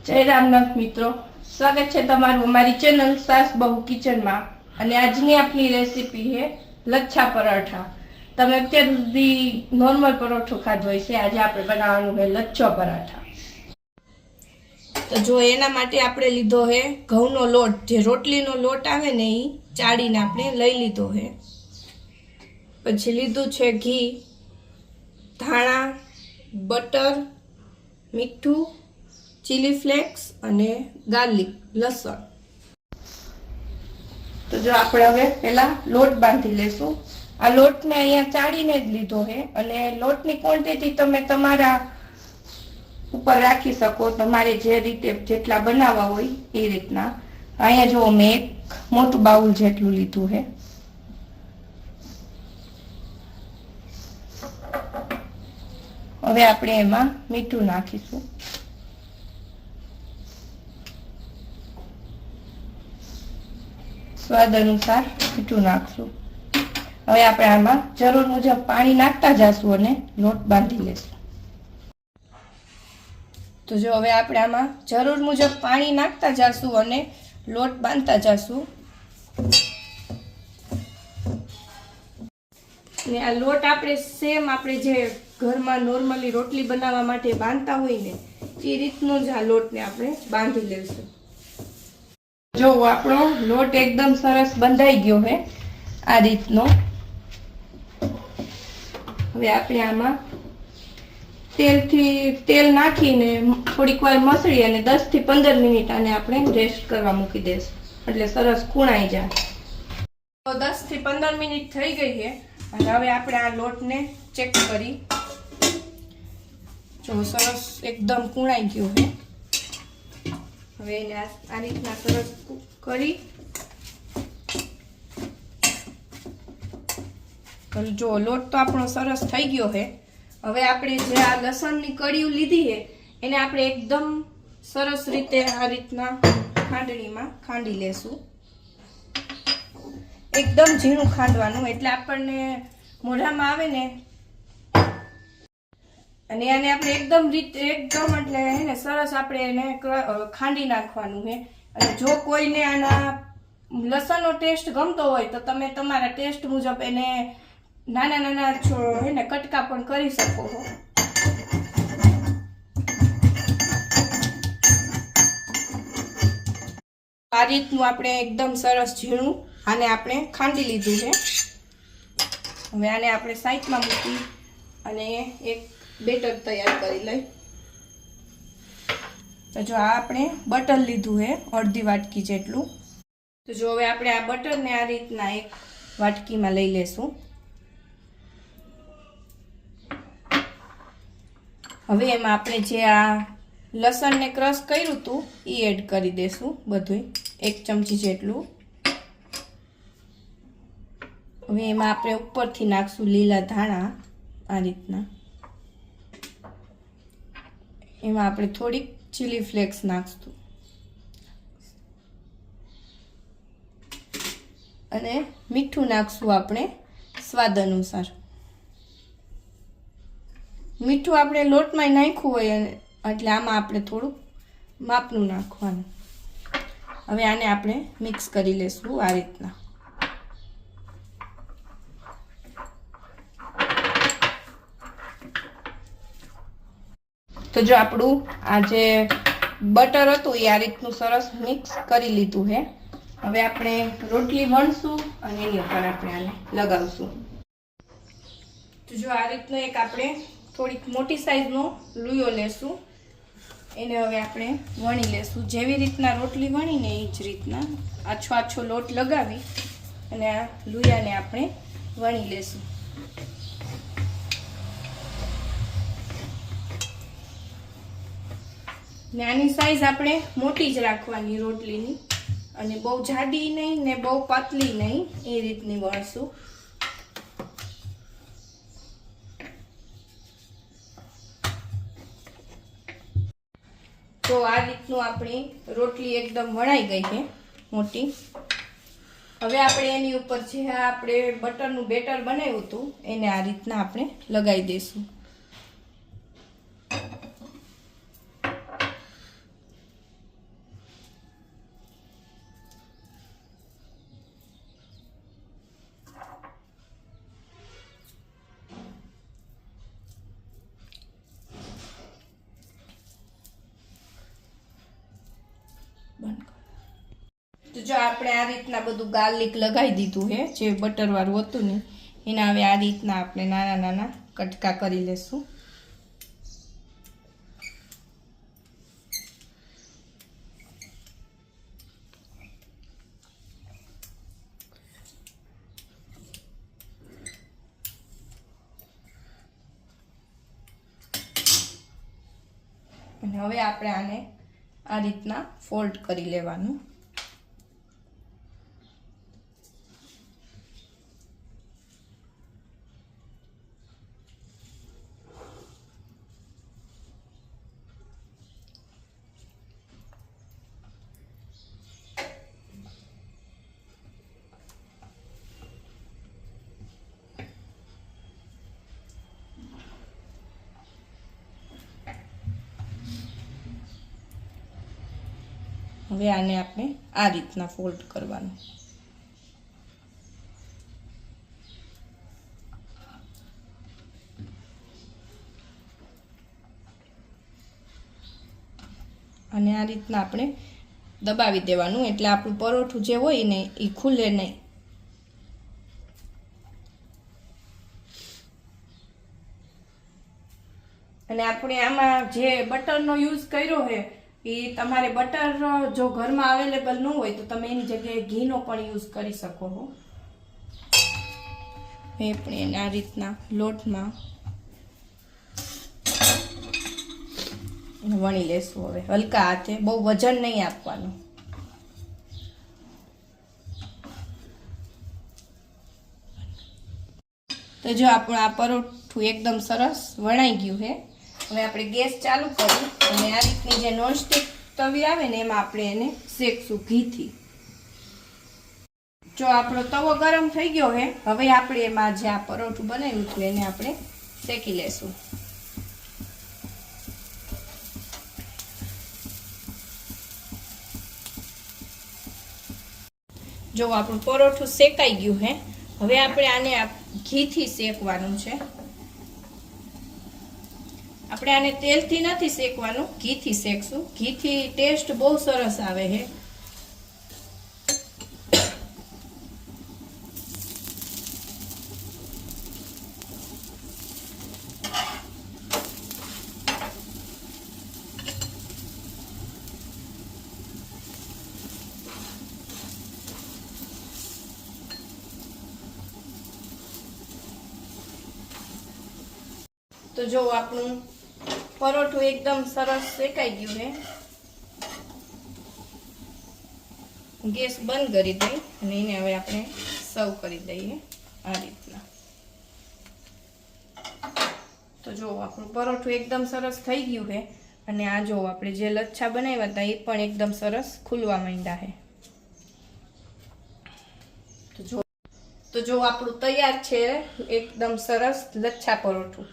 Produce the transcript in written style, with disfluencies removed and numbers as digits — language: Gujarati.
જય રામનાથ મિત્રો, સ્વાગત છે તમારું અમારી ચેનલ સાસ બહુ કિચનમાં। અને આજની આપણી રેસીપી છે લચ્છા પરાઠા। તમે અત્યાર સુધી નોર્મલ પરોઠો ખાધો હોય છે, આજે આપણે બનાવવાનું છે લચ્છો પરાઠા। તો જો એના માટે આપણે લીધો છે ઘઉંનો લોટ, જે રોટલીનો લોટ આવે ને એ ચાળીને આપણે લઈ લીધો છે। પછી લીધું છે ઘી, ધાણા, બટર, મીઠું, ચીલી ફ્લેક્સ અને ગાર્લિક, લસણ। તો જો આપણે હવે પહેલા લોટ બાંધી લેશું। આ લોટને અહીંયા ચાળીને જ લીધો છે અને લોટની ક્વોન્ટિટી તમે તમારા ઉપર રાખી શકો, તમારે જે રીતે જેટલા બનાવવા હોય એ રીતના। અહીંયા જો મેં એક મોટું બાઉલ જેટલું લીધું છે। હવે આપણે એમાં મીઠું નાખીશું, સ્વાદ અનુસાર મીઠું નાખશું। હવે આપણે આમાં જરૂર મુજબ પાણી નાખતા જશું અને લોટ બાંધી લેશું। તો જો હવે આપણે આમાં જરૂર મુજબ પાણી નાખતા જશું અને લોટ બાંધતા જશું। ને આ લોટ આપણે સેમ આપણે જે ઘરમાં નોર્મલી રોટલી બનાવવા માટે બાંધતા હોય ને એ રીતનો જ આ લોટને આપણે બાંધી લેશું। જો આપણો લોટ એકદમ સરસ બંધાઈ ગયો છે આ રીતનો। હવે આપણે આમાં તેલ નાખીને થોડીક વાર મસળી અને 10 થી 15 મિનિટ આને આપણે રેસ્ટ કરવા મૂકી દઈશું, એટલે સરસ કૂણાઈ જાય। તો 10 થી 15 મિનિટ થઈ ગઈ છે અને હવે આપણે આ લોટને ચેક કરી, જો સરસ એકદમ કૂણાઈ ગયો છે। હવે એને આ રીતના સરસ કરી જો લોટ તો આપણો સરસ થઈ ગયો છે। હવે આપણે જે આ લસણની કળીઓ લીધી છે એને આપણે એકદમ સરસ રીતે આ રીતના ખાંડણીમાં ખાંડી લેશું। એકદમ ઝીણું ખાંડવાનું, એટલે આપણને મોઢામાં આવે ને અને આને આપણે એકદમ એટલે એને સરસ આપણે એને ખાંડી નાખવાનું છે। અને જો કોઈને આના લસણનો ટેસ્ટ ગમતો હોય તો તમે તમારા ટેસ્ટ મુજબ એને નાના એને કટકા પણ કરી શકો છો। આ રીતનું આપણે એકદમ સરસ ઝીણું આને આપણે ખાંડી લીધું છે। હવે આને આપણે સાઈડમાં મૂકી અને એક બેટર તૈયાર કરી લઈ। તો જો આ આપણે બટર લીધું છે અડધી વાટકી જેટલું। તો જો હવે આપણે આ બટરને આ રીતના એક વાટકીમાં લઈ લેશું। હવે એમાં આપણે જે આ લસણને ક્રશ કર્યું હતું એ એડ કરી દેશું, બધું 1 ચમચી જેટલું। હવે એમાં આપણે ઉપરથી નાખશું લીલા ધાણા આ રીતના। એમાં આપણે થોડીક ચીલી ફ્લેક્સ નાખશું અને મીઠું નાખશું આપણે સ્વાદ અનુસાર। મીઠું આપણે લોટમાં નાખ્યું હોય એટલે આમાં આપણે થોડુંક માપનું નાખવાનું। હવે આને આપણે મિક્સ કરી લેશું આ રીતના। તો જો આપણું આ જે બટર હતું એ આ રીતનું સરસ મિક્સ કરી લીધું છે। હવે આપણે રોટલી વણશું અને એની ઉપર આપણે આને લગાવશું। તો જો આ રીતનો એક આપણે થોડીક મોટી સાઈઝનો લુયો લેશું, એને હવે આપણે વણી લેશું। જેવી રીતના રોટલી વણીને એ જ રીતના આછો લોટ લગાવી અને આ લુયાને આપણે વણી લેશું। ને આની સાઈઝ આપણે મોટી જ રાખવાની રોટલીની, અને બહુ જાડી નહીં ને બહુ પાતળી નહીં, એ રીતની વણશું। તો આ રીતનું આપણી રોટલી એકદમ વણાઈ ગઈ છે મોટી। હવે આપણે એની ઉપર જે આપણે બટરનું બેટર બનાવ્યું હતું એને આ રીતના આપણે લગાવી દઈશું। બંધ કરો. તો જો આપણે આ રીતના બધું ગાર્લિક લગાવી દીધું હે, જે બટરવાળું હતું ને એના હવે આ રીતના આપણે નાના નાના કટકા કરી લેશું. અને હવે આપણે આને આ રીતના ફોલ્ડ કરી લેવાનું. હવે આને આપણે આ રીતના ફોલ્ડ કરવાનું. અને આ રીતના આપણે દબાવી દેવાનું, એટલે આપણું પરોઠું જે હોય ને એ ખુલે નહીં. અને આપણે આમાં જે બટરનો યુઝ કર્યો છે એ તમારે બટર જો ઘરમાં અવેલેબલ ન હોય તો તમે એની જગ્યાએ ઘીનો પણ યુઝ કરી શકો છો. આપણે એને આ રીતના લોટમાં વણી લેશું. હવે હલકા હાથે, બહુ વજન નહીં આપવાનું. તો જો આપણું આ પરોઠું એકદમ સરસ વણાઈ ગયું છે. હવે આપણે ગેસ ચાલુ કરી અને આ રીતની જે નોનસ્ટિક તવી આવે ને એમાં આપણે એને શેકશું ઘીથી. જો આપણો તવો ગરમ થઈ ગયો છે, હવે આપણે એમાં જે આ પરોઠું બનાવ્યું હતું એને આપણે શેકી લેશું. જો આપણું પરોઠું શેકાઈ ગયું છે, હવે આપણે આને ઘીથી શેકવાનું છે. આપણે આને તેલથી નથી શેકવાનું, ઘીથી શેકશું. ઘીથી ટેસ્ટ બહુ સરસ આવે છે. તો જો આપણું પરોઠું એકદમ સરસ શેકાઈ ગયું છે. ગેસ બંધ કરી દઈ અને એને હવે આપણે સર્વ કરી દઈએ આ રીતના. તો જો આપણું પરોઠું એકદમ સરસ થઈ ગયું છે અને આ જો આપણે જે લચ્છા બનાવ્યા હતા એ પણ એકદમ સરસ ખુલવા માંડ્યા છે. તો જો આપણું તૈયાર છે એકદમ સરસ લચ્છા પરોઠું.